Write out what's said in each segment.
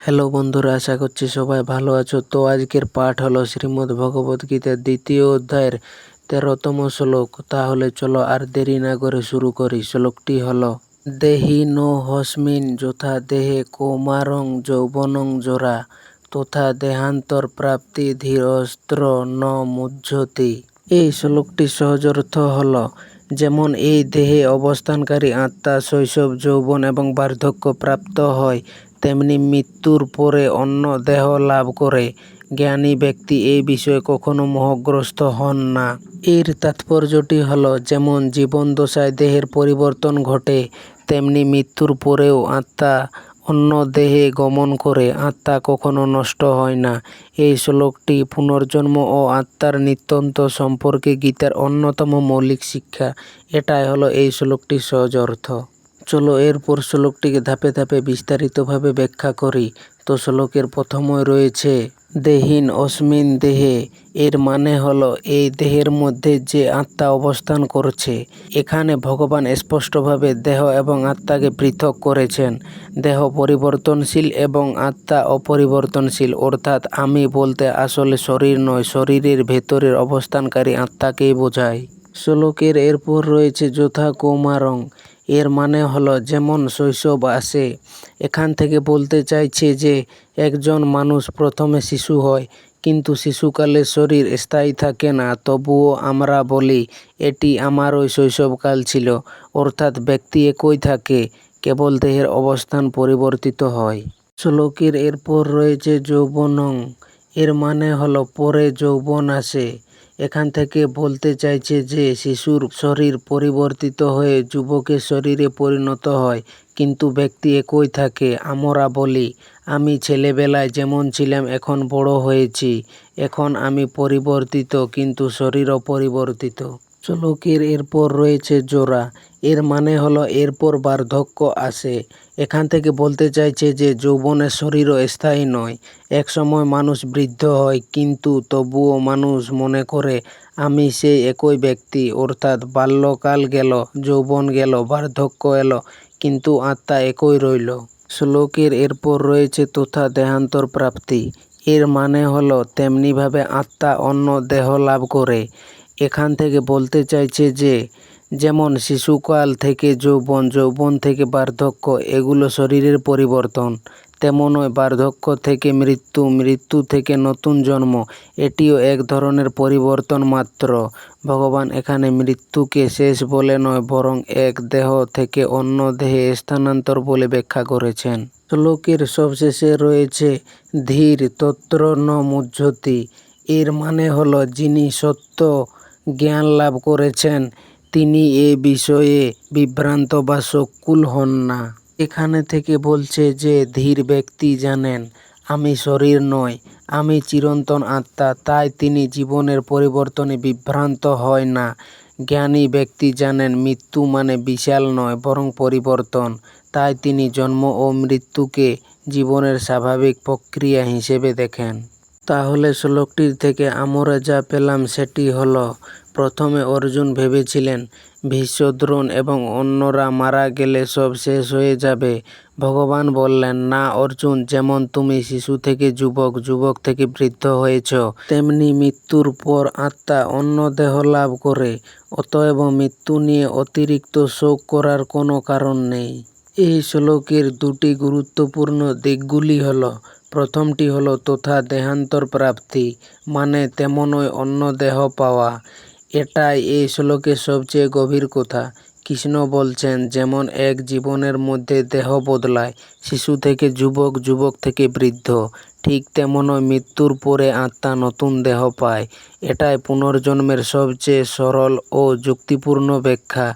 Hello বন্ধুরা, আশা করছি সবাই ভালো আছো। তো আজকের পাঠ হলো শ্রীমদ্ ভগবদ গীতার 2য় অধ্যায়ের 13তম শ্লোক। তাহলে চলো আর দেরি না করে শুরু করি। শ্লোকটি হলো, দেহি নো হস্মিন যথা দেহে কৌমারং যৌবনং জরা তথা দেহান্তর প্রাপ্তি ধীরস্ত্র ন মুহ্যতি। এই শ্লোকটি সহজ অর্থ হলো, যেমন এই দেহে অবস্থানকারী আত্মা শৈশব, যৌবন এবং বার্ধক্য প্রাপ্ত হয়, তেমনি মৃত্যুর পরে অন্য দেহ লাভ করে। জ্ঞানী ব্যক্তি এই বিষয়ে কখনো মোহগ্রস্ত হন না। এর তাৎপর্যটি হলো, যেমন জীবন দশায় দেহের পরিবর্তন ঘটে, তেমনি মৃত্যুর পরেও আত্মা অন্য দেহে গমন করে। আত্মা কখনো নষ্ট হয় না। এই শ্লোকটি পুনর্জন্ম ও আত্মার নিত্যন্ত সম্পর্কে গীতার অন্যতম মৌলিক শিক্ষা। এটাই হলো এই শ্লোকটির সহজ অর্থ। চলো এরপর শ্লোকটিকে ধাপে ধাপে বিস্তারিতভাবে ব্যাখ্যা করি। তো শ্লোকের প্রথমে রয়েছে দেহিন অস্মিন দেহে। এর মানে হলো এই দেহের মধ্যে যে আত্মা অবস্থান করছে। এখানে ভগবান স্পষ্টভাবে দেহ এবং আত্মাকে পৃথক করেছেন। দেহ পরিবর্তনশীল এবং আত্মা অপরিবর্তনশীল, অর্থাৎ আমি বলতে আসলে শরীর নয়, শরীরের ভেতরের অবস্থানকারী আত্মাকেই বোঝায়। শ্লোকের এরপর রয়েছে যথা কৌমারং। এর মানে হলো যেমন শৈশব আসে। এখান থেকে বলতে চাইছে যে একজন মানুষ প্রথমে শিশু হয়, কিন্তু শিশুকালে শরীর স্থায়ী থাকে না। তবুও আমরা বলি এটি আমার ওই শৈশবকাল ছিল। অর্থাৎ ব্যক্তি একই থাকে, কেবল দেহের অবস্থান পরিবর্তিত হয়। শ্লোকের এরপর রয়েছে যৌবনং। এর মানে হলো পরে যৌবন আসে। এখান থেকে বলতে চাইছে যে শিশুর শরীর পরিবর্তিত হয়ে যুবকের শরীরে পরিণত হয়, কিন্তু ব্যক্তি একই থাকে। আমরা বলি আমি ছেলেবেলায় যেমন ছিলাম এখন বড় হয়েছি, এখন আমি পরিবর্তিত, কিন্তু শরীরও পরিবর্তিত। শ্লোকের এরপর রয়েছে জরা। এর মানে হলো এরপর বার্ধক্য আসে। এখান থেকে বলতে চাইছে যে যৌবনের শরীরও স্থায়ী নয়। এক সময় মানুষ বৃদ্ধ হয়, কিন্তু তবুও মানুষ মনে করে আমি সেই একই ব্যক্তি। অর্থাৎ বাল্যকাল গেল, যৌবন গেল, বার্ধক্য এলো, কিন্তু আত্মা একই রইল। শ্লোকের এরপর রয়েছে তথা দেহান্তর প্রাপ্তি। এর মানে হলো তেমনিভাবে আত্মা অন্য দেহ লাভ করে। এখান থেকে বলতে চাইছে যে যেমন শিশুকাল থেকে যৌবন, যৌবন থেকে বার্ধক্য, এগুলো শরীরের পরিবর্তন, তেমনই বার্ধক্য থেকে মৃত্যু, মৃত্যু থেকে নতুন জন্ম, এটিও এক ধরনের পরিবর্তন মাত্র। ভগবান এখানে মৃত্যুকে শেষ বলে নয়, বরং এক দেহ থেকে অন্য দেহে স্থানান্তর বলে ব্যাখ্যা করেছেন। শ্লোকের সবশেষে রয়েছে ধীর তত্র ন মুহ্যতি। এর মানে হলো যিনি সত্য জ্ঞান লাভ করেছেন, তিনি এ বিষয়ে বিভ্রান্ত বা শঙ্কুল হন না। এখানে থেকে বলছে যে ধীর ব্যক্তি জানেন আমি শরীর নয়, আমি চিরন্তন আত্মা, তাই তিনি জীবনের পরিবর্তনে বিভ্রান্ত হয় না। জ্ঞানী ব্যক্তি জানেন মৃত্যু মানে বিশাল নয়, বরং পরিবর্তন, তাই তিনি জন্ম ও মৃত্যুকে জীবনের স্বাভাবিক প্রক্রিয়া হিসেবে দেখেন। তাহলে শ্লোকটির থেকে আমরা যা পেলাম সেটি হলো, প্রথমে অর্জুন ভেবেছিলেন ভীষ্ম, দ্রোণ এবং অন্যরা মারা গেলে সব শেষ হয়ে যাবে। ভগবান বললেন, না অর্জুন, যেমন তুমি শিশু থেকে যুবক, যুবক থেকে বৃদ্ধ হয়েছ, তেমনি মৃত্যুর পর আত্মা অন্য দেহ লাভ করে। অতএব মৃত্যু নিয়ে অতিরিক্ত শোক করার কোনো কারণ নেই। এই শ্লোকের দুটি গুরুত্বপূর্ণ দিকগুলি হলো, প্রথমটি হলো তথা দেহান্তর প্রাপ্তি, মানে তেমনই অন্য দেহ পাওয়া। এটাই এই শ্লোকের সবচেয়ে গভীর কথা। কৃষ্ণ বলছেন যেমন এক জীবনের মধ্যে দেহ বদলায়, শিশু থেকে যুবক, যুবক থেকে বৃদ্ধ, ঠিক তেমনই মৃত্যুর পরে আত্মা নতুন দেহ পায়। এটাই পুনর্জন্মের সবচেয়ে সরল ও যুক্তিপূর্ণ ব্যাখ্যা।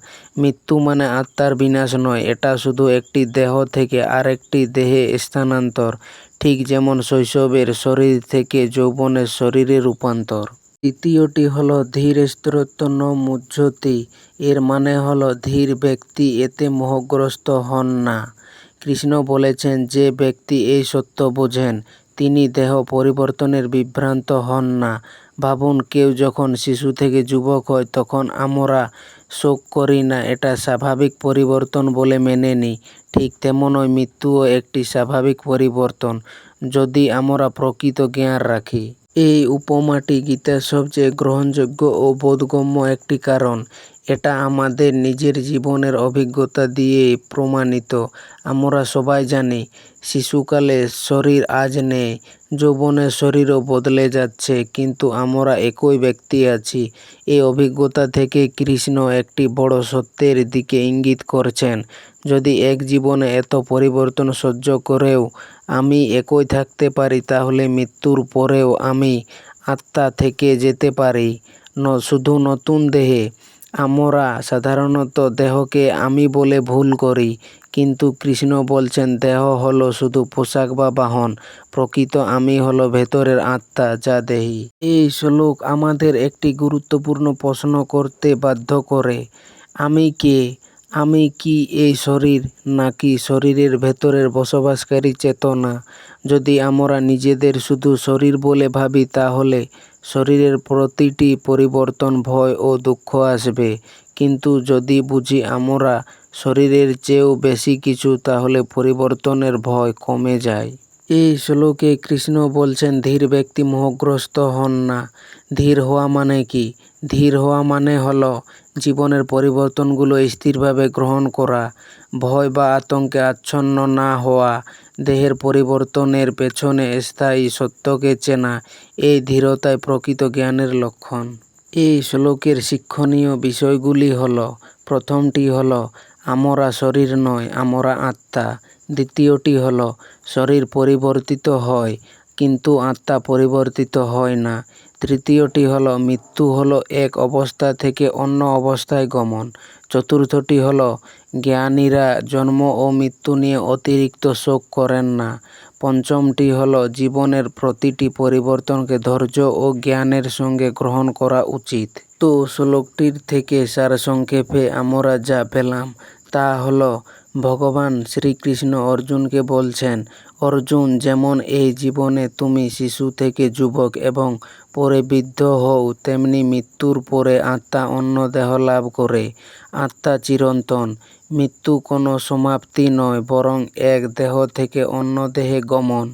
মৃত্যু মানে আত্মার বিনাশ নয়, এটা শুধু একটি দেহ থেকে আরেকটি দেহে স্থানান্তর, ঠিক যেমন শৈশবের শরীর থেকে যৌবনের শরীরে রূপান্তর। দ্বিতীয়টি হলো ধীর স্থিরত্ব ন মুহ্যতি। এর মানে হলো ধীর ব্যক্তি এতে মোহগ্রস্ত হন না। কৃষ্ণ বলেছেন যে ব্যক্তি এই সত্য বোঝেন, তিনি দেহ পরিবর্তনের বিভ্রান্ত হন না। ভাবুন, কেউ যখন শিশু থেকে যুবক হয় তখন আমরা শোক করি না, এটা স্বাভাবিক পরিবর্তন বলে মেনে নিই। ঠিক তেমনই মৃত্যুও একটি স্বাভাবিক পরিবর্তন, যদি আমরা প্রকৃত জ্ঞান রাখি। এই উপমাটি গীতার সবচেয়ে গ্রহণযোগ্য ও বোধগম্য একটি কারণ এটা আমাদের নিজের জীবনের অভিজ্ঞতা দিয়ে প্রমাণিত। আমরা সবাই জানি শিশুকালে শরীর আজ নেই, যৌবনের শরীরও বদলে যাচ্ছে, কিন্তু আমরা একই ব্যক্তি আছি। এই অভিজ্ঞতা থেকে কৃষ্ণ একটি বড় সত্যের দিকে ইঙ্গিত করছেন। যদি এক জীবনে এত পরিবর্তন সহ্য করেও আমি একই থাকতে পারি, তাহলে মৃত্যুর পরেও আমি আত্মা থেকে যেতে পারি, শুধু নতুন দেহে। আমরা সাধারণত দেহকে আমি বলে ভুল করি, কিন্তু কৃষ্ণ বলছেন দেহ হলো শুধু পোশাক বা বাহন, প্রকৃত আমি হলো ভেতরের আত্মা যা দেহি। এই শ্লোক আমাদের একটি গুরুত্বপূর্ণ প্রশ্ন করতে বাধ্য করে, আমি কে? আমি কি এই শরীর, নাকি শরীরের ভেতরের বসবাসকারী চেতনা? যদি আমরা নিজেদের শুধু শরীর বলে ভাবি, তাহলে শরীরের প্রতিটি পরিবর্তন ভয় ও দুঃখ আসবে, কিন্তু যদি বুঝি আমরা শরীরের চেয়েও বেশি কিছু, তাহলে পরিবর্তনের ভয় কমে যায়। এই শ্লোকে কৃষ্ণ বলছেন ধীর ব্যক্তি মোহগ্রস্ত হন না। ধীর হওয়া মানে কি? ধীর হওয়া মানে হলো জীবনের পরিবর্তনগুলো স্থিরভাবে গ্রহণ করা, ভয় বা আতঙ্কে আচ্ছন্ন না হওয়া, দেহের পরিবর্তনের পেছনে স্থায়ী সত্যকে চেনা। এই ধীরতাই প্রকৃত জ্ঞানের লক্ষণ। এই শ্লোকের শিক্ষণীয় বিষয়গুলি হলো, প্রথমটি হলো আমরা শরীর নয়, আমরা আত্মা। দ্বিতীয়টি হলো শরীর পরিবর্তিত হয়, কিন্তু আত্মা পরিবর্তিত হয় না। তৃতীয়টি হলো মৃত্যু হলো এক অবস্থা থেকে অন্য অবস্থায় গমন। চতুর্থটি হলো জ্ঞানীরা জন্ম ও মৃত্যু নিয়ে অতিরিক্ত শোক করেন না। পঞ্চমটি হলো জীবনের প্রতিটি পরিবর্তনকে ধৈর্য ও জ্ঞানের সঙ্গে গ্রহণ করা উচিত। তো শ্লোকটির থেকে সারসংক্ষেপে আমরা যা পেলাম তা হলো, ভগবান শ্রীকৃষ্ণ অর্জুনকে বলছেন, অর্জুন, যেমন এই জীবনে তুমি শিশু থেকে যুবক এবং পরে বৃদ্ধ হও, তেমনি মৃত্যুর পরে আত্মা অন্য দেহ লাভ করে। আত্মা চিরন্তন। মৃত্যু কোনো সমাপ্তি নয়, বরং এক দেহ থেকে অন্য দেহে গমন।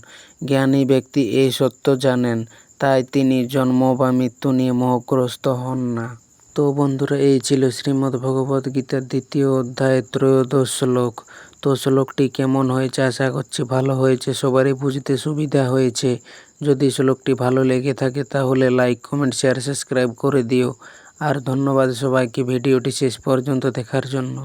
জ্ঞানী ব্যক্তি এই সত্য জানেন, তাই তিনি জন্ম বা মৃত্যু নিয়ে মোহগ্রস্ত হন না। তো বন্ধুরা, এই ছিল শ্রীমদ্ ভগবদ্ গীতার 2য় অধ্যায়ের 13 শ্লোক। তো শ্লোকটি কেমন হয়েছে? আশা করছি ভালো হয়েছে, সবারই বুঝতে সুবিধা হয়েছে। যদি শ্লোকটি ভালো লেগে থাকে তাহলে লাইক, কমেন্ট, শেয়ার, সাবস্ক্রাইব করে দিও। আর ধন্যবাদ সবাইকে ভিডিওটি শেষ পর্যন্ত দেখার জন্য।